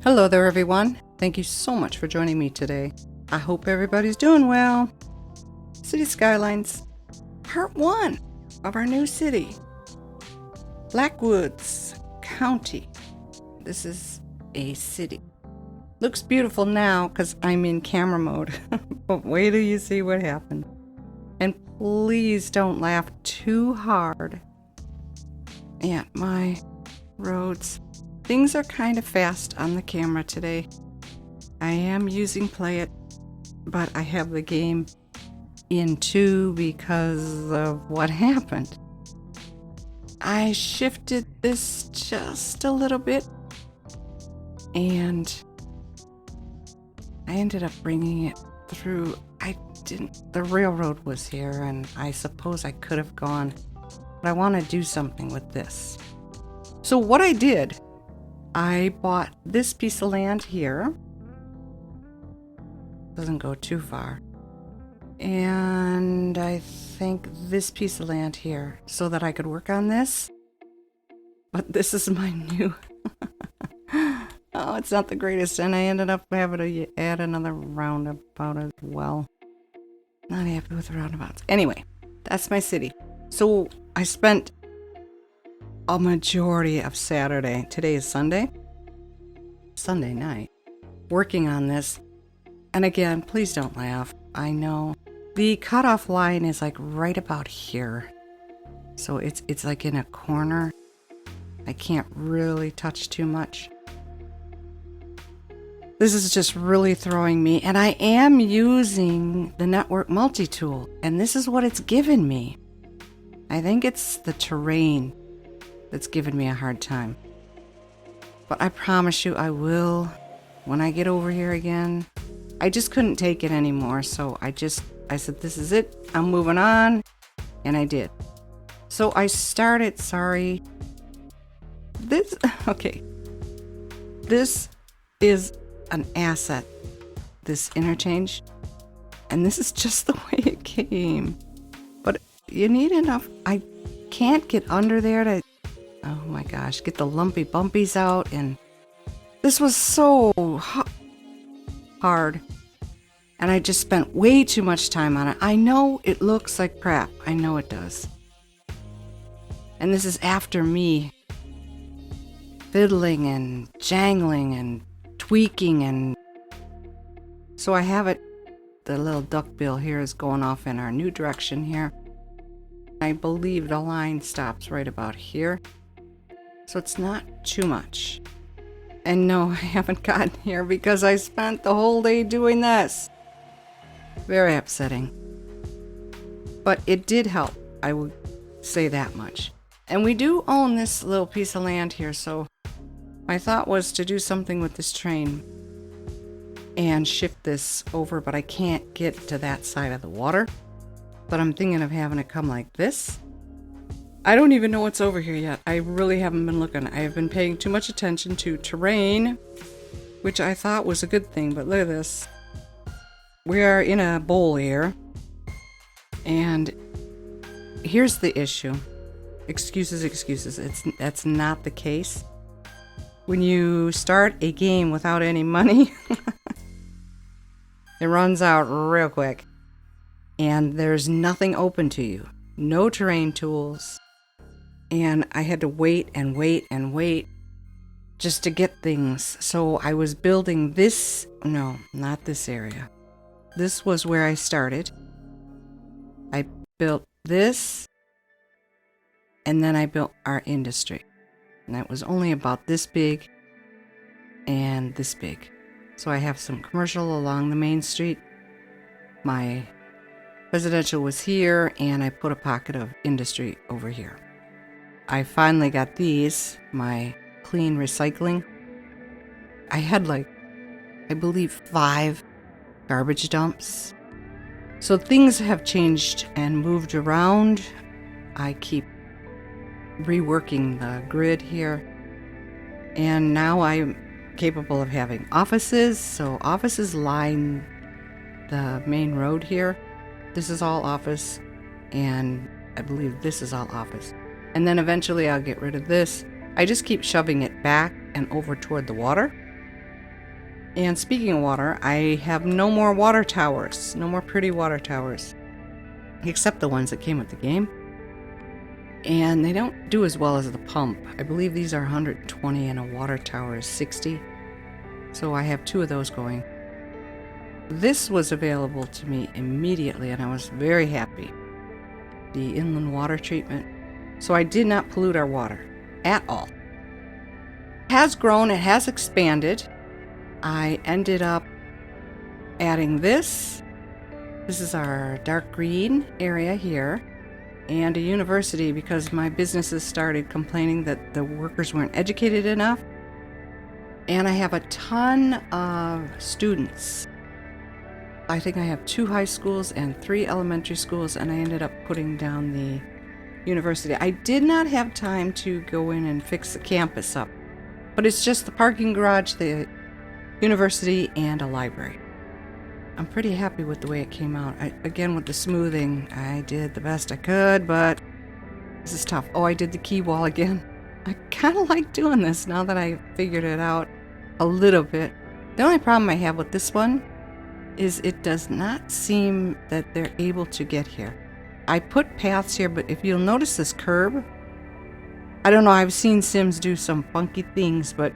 Hello there, everyone. Thank you so much for joining me today. I hope everybody's doing well. City Skylines, part 1 of our new city, Blackwoods County. This is a city. Looks beautiful now because I'm in camera mode, but wait till you see what happened. And please don't laugh too hard at my roads. Things are kind of fast on the camera today. I am using Play It, but I have the game in too because of what happened. I shifted this just a little bit and I ended up bringing it through. The railroad was here and I suppose I could have gone, but I want to do something with this. So what I did, I bought this piece of land here. Doesn't go too far. And I think this piece of land here so that I could work on this. But this is my new... Oh, it's not the greatest. And I ended up having to add another roundabout as well. Not happy with roundabouts. Anyway, that's my city. So I spent a majority of Saturday, today is Sunday night, working on this. And again, please don't laugh. I know the cutoff line is like right about here. So it's like in a corner. I can't really touch too much. This is just really throwing me. And I am using the network multi-tool. And this is what it's given me. I think it's the terrain that's given me a hard time. But I promise you I will when I get over here again. I just couldn't take it anymore, so I said, this is it. I'm moving on. And I did. So I started, okay. This is an asset, this interchange. And this is just the way it came. But you need enough. I can't get under there to, oh my gosh, get the lumpy bumpies out. And this was so hard. And I just spent way too much time on it. I know it looks like crap. I know it does. And this is after me fiddling and jangling and tweaking. And so I have it, the little duckbill here is going off in our new direction here. I believe the line stops right about here. So it's not too much. And no, I haven't gotten here because I spent the whole day doing this. Very upsetting. But it did help, I would say that much. And we do own this little piece of land here, so my thought was to do something with this train and shift this over, but I can't get to that side of the water. But I'm thinking of having it come like this. I don't even know what's over here yet. I really haven't been looking. I have been paying too much attention to terrain, which I thought was a good thing, but look at this. We are in a bowl here, and here's the issue. Excuses. That's not the case. When you start a game without any money, it runs out real quick, and there's nothing open to you. No terrain tools. And I had to wait just to get things. So I was building this, no, not this area. This was where I started. I built this, and then I built our industry. And that was only about this big and this big. So I have some commercial along the main street. My residential was here, and I put a pocket of industry over here. I finally got these, my clean recycling. I had I believe 5 garbage dumps. So things have changed and moved around. I keep reworking the grid here. And now I'm capable of having offices. So offices line the main road here. This is all office, and I believe this is all office. And then eventually I'll get rid of this. I just keep shoving it back and over toward the water. And speaking of water, I have no more water towers. No more pretty water towers. Except the ones that came with the game. And they don't do as well as the pump. I believe these are 120 and a water tower is 60. So I have 2 of those going. This was available to me immediately and I was very happy. The inland water treatment. So I did not pollute our water at all. It has grown, it has expanded. I ended up adding this. This is our dark green area here. And a university because my businesses started complaining that the workers weren't educated enough. And I have a ton of students. I think I have 2 high schools and 3 elementary schools, and I ended up putting down the university. I did not have time to go in and fix the campus up, but it's just the parking garage, the university, and a library. I'm pretty happy with the way it came out. Again, with the smoothing, I did the best I could, but this is tough. Oh, I did the key wall again. I kind of like doing this now that I figured it out a little bit. The only problem I have with this one is it does not seem that they're able to get here. I put paths here, but if you'll notice this curb, I don't know, I've seen Sims do some funky things, but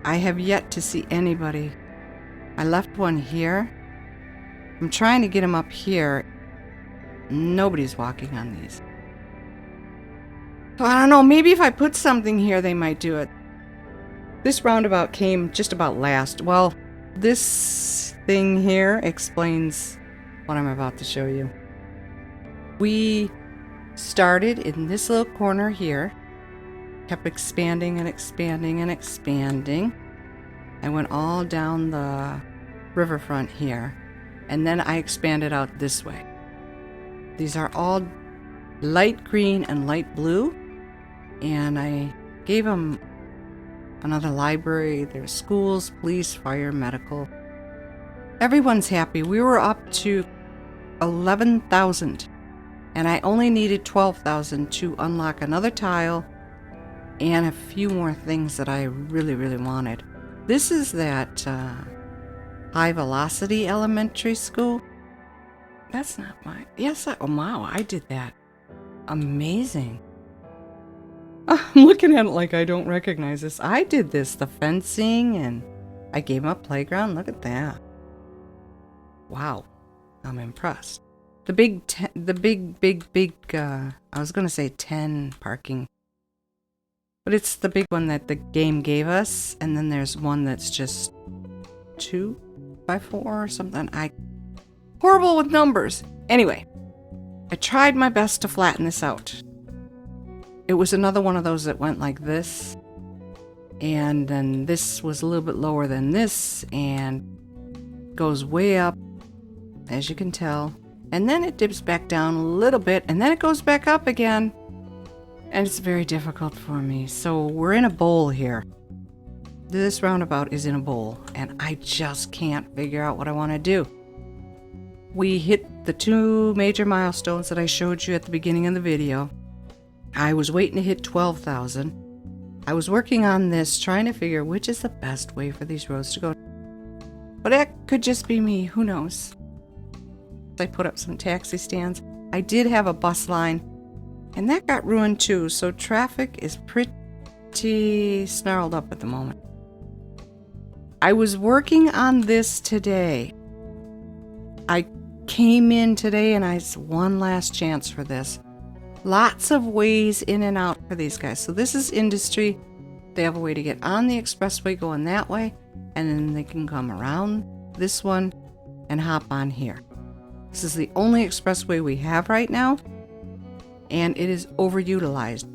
I have yet to see anybody. I left one here. I'm trying to get them up here. Nobody's walking on these. So I don't know, maybe if I put something here, they might do it. This roundabout came just about last. Well, this thing here explains what I'm about to show you. We started in this little corner here, kept expanding and expanding and expanding. I went all down the riverfront here, and then I expanded out this way. These are all light green and light blue, and I gave them another library. There's schools, police, fire, medical. Everyone's happy. We were up to 11,000, and I only needed 12,000 to unlock another tile and a few more things that I really, really wanted. This is that high velocity elementary school. That's not mine. Yes, oh wow, I did that. Amazing. I'm looking at it like I don't recognize this. I did this, the fencing, and I gave him a playground. Look at that. Wow, I'm impressed. The big, I was going to say 10 parking. But it's the big one that the game gave us. And then there's one that's just 2x4 or something. Horrible with numbers. Anyway, I tried my best to flatten this out. It was another one of those that went like this. And then this was a little bit lower than this. And goes way up, as you can tell. And then it dips back down a little bit. And then it goes back up again. And it's very difficult for me. So we're in a bowl here. This roundabout is in a bowl. And I just can't figure out what I want to do. We hit the 2 major milestones that I showed you at the beginning of the video. I was waiting to hit 12,000. I was working on this, trying to figure which is the best way for these roads to go. But that could just be me, who knows? I put up some taxi stands. I did have a bus line, and that got ruined too, so traffic is pretty snarled up at the moment. I was working on this today. I came in today and I said, one last chance for this. Lots of ways in and out for these guys. So this is industry. They have a way to get on the expressway going that way, and then they can come around this one and hop on here. This is the only expressway we have right now, and it is overutilized.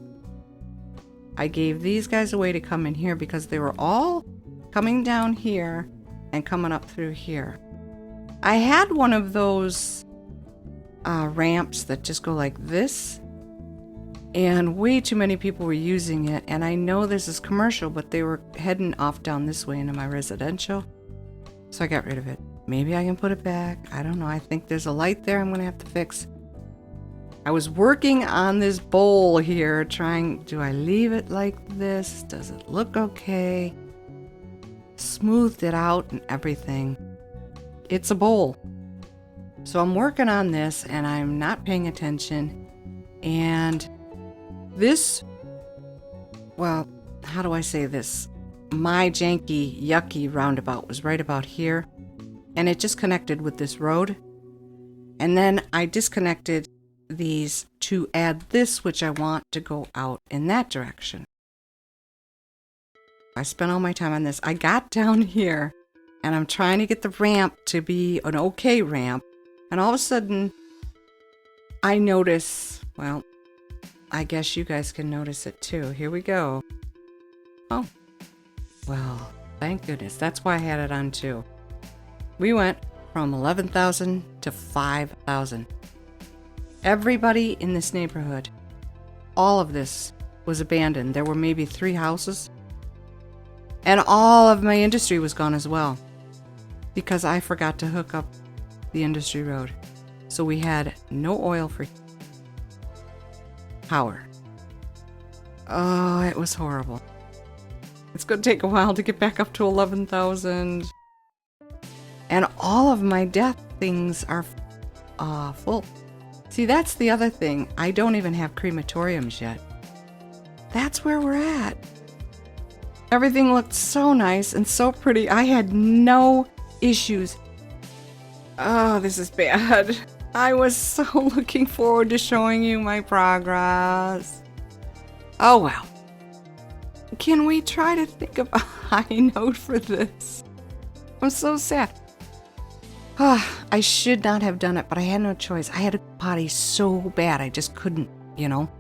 I gave these guys a way to come in here because they were all coming down here and coming up through here. I had one of those ramps that just go like this, and way too many people were using it. And I know this is commercial, but they were heading off down this way into my residential, so I got rid of it. Maybe I can put it back. I don't know. I think there's a light there I'm going to have to fix. I was working on this bowl here, trying, do I leave it like this? Does it look okay? smoothed it out and everything. It's a bowl. So I'm working on this and I'm not paying attention. And this, well, how do I say this? My janky, yucky roundabout was right about here. And it just connected with this road. And then I disconnected these to add this, which I want to go out in that direction. I spent all my time on this. I got down here and I'm trying to get the ramp to be an okay ramp. And all of a sudden, I notice, well, I guess you guys can notice it too. Here we go. Oh, well, thank goodness. That's why I had it on too. We went from 11,000 to 5,000. Everybody in this neighborhood, all of this was abandoned. There were maybe 3 houses. And all of my industry was gone as well. Because I forgot to hook up the industry road. So we had no oil for power. Oh, it was horrible. It's going to take a while to get back up to 11,000. And all of my death things are full. See, that's the other thing. I don't even have crematoriums yet. That's where we're at. Everything looked so nice and so pretty. I had no issues. Oh, this is bad. I was so looking forward to showing you my progress. Oh well. Can we try to think of a high note for this? I'm so sad. I should not have done it, but I had no choice. I had a potty so bad, I just couldn't, you know.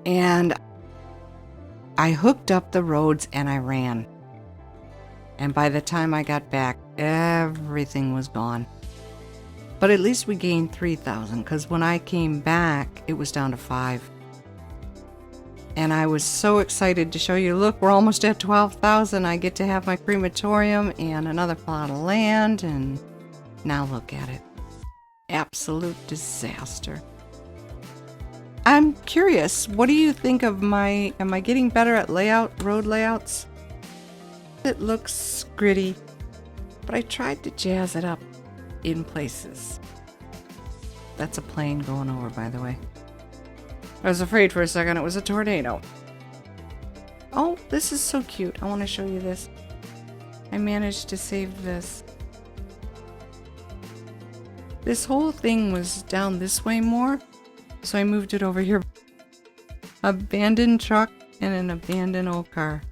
And I hooked up the roads and I ran. And by the time I got back, everything was gone. But at least we gained 3,000, because when I came back, it was down to 5. And I was so excited to show you, look, we're almost at 12,000. I get to have my crematorium and another plot of land, and now look at it. Absolute disaster. I'm curious, what do you think of am I getting better at road layouts? It looks gritty, but I tried to jazz it up in places. That's a plane going over, by the way. I was afraid for a second it was a tornado. Oh, this is so cute. I want to show you this. I managed to save this. This whole thing was down this way more, so I moved it over here. Abandoned truck and an abandoned old car.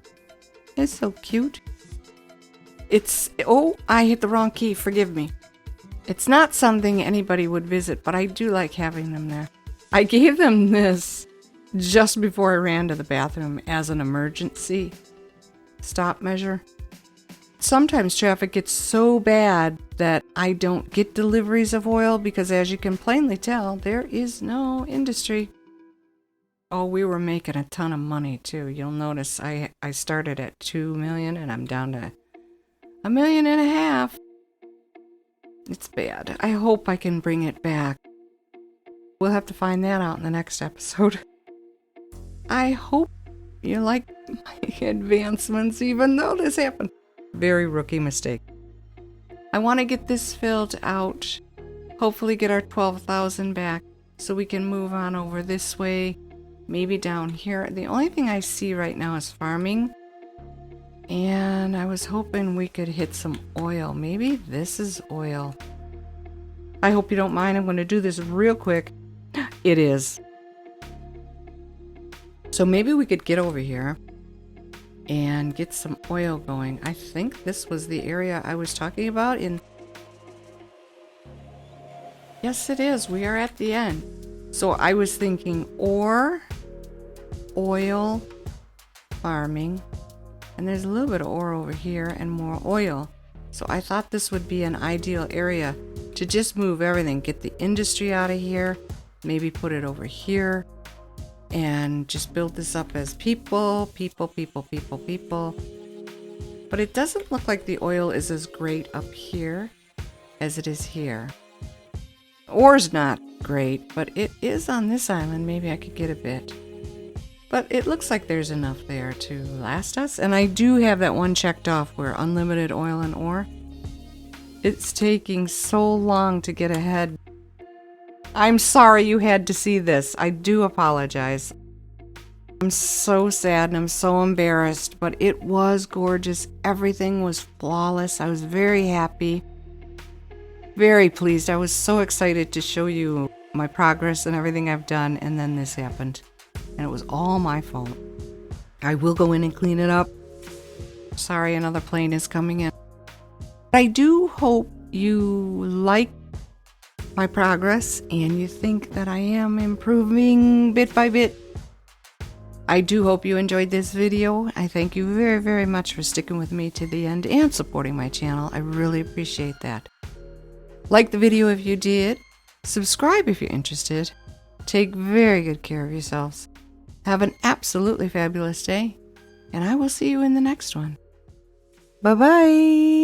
It's so cute. Oh, I hit the wrong key. Forgive me. It's not something anybody would visit, but I do like having them there. I gave them this just before I ran to the bathroom as an emergency stop measure. Sometimes traffic gets so bad that I don't get deliveries of oil because, as you can plainly tell, there is no industry. Oh, we were making a ton of money too. You'll notice I started at 2 million and I'm down to 1.5 million. It's bad. I hope I can bring it back. We'll have to find that out in the next episode. I hope you like my advancements, even though this happened. Very rookie mistake. I want to get this filled out. Hopefully get our 12,000 back so we can move on over this way. Maybe down here. The only thing I see right now is farming. And I was hoping we could hit some oil. Maybe this is oil. I hope you don't mind. I'm going to do this real quick. It is. So maybe we could get over here and get some oil going. I think this was the area I was talking about in... Yes, it is. We are at the end. So I was thinking ore, oil, farming, and there's a little bit of ore over here and more oil. So I thought this would be an ideal area to just move everything, get the industry out of here, maybe put it over here, and just build this up as people. But it doesn't look like the oil is as great up here as it is here. Ore's not great, but it is on this island. Maybe I could get a bit. But it looks like there's enough there to last us. And I do have that one checked off where unlimited oil and ore. It's taking so long to get ahead. I'm sorry you had to see this. I do apologize. I'm so sad and I'm so embarrassed, but it was gorgeous. Everything was flawless. I was very happy, very pleased. I was so excited to show you my progress and everything I've done, and then this happened. And it was all my fault. I will go in and clean it up. Sorry, another plane is coming in. I do hope you like my progress and you think that I am improving bit by bit. I do hope you enjoyed this video. I thank you very, very much for sticking with me to the end and supporting my channel. I really appreciate that. Like the video if you did. Subscribe if you're interested. Take very good care of yourselves. Have an absolutely fabulous day, and I will see you in the next one. Bye-bye.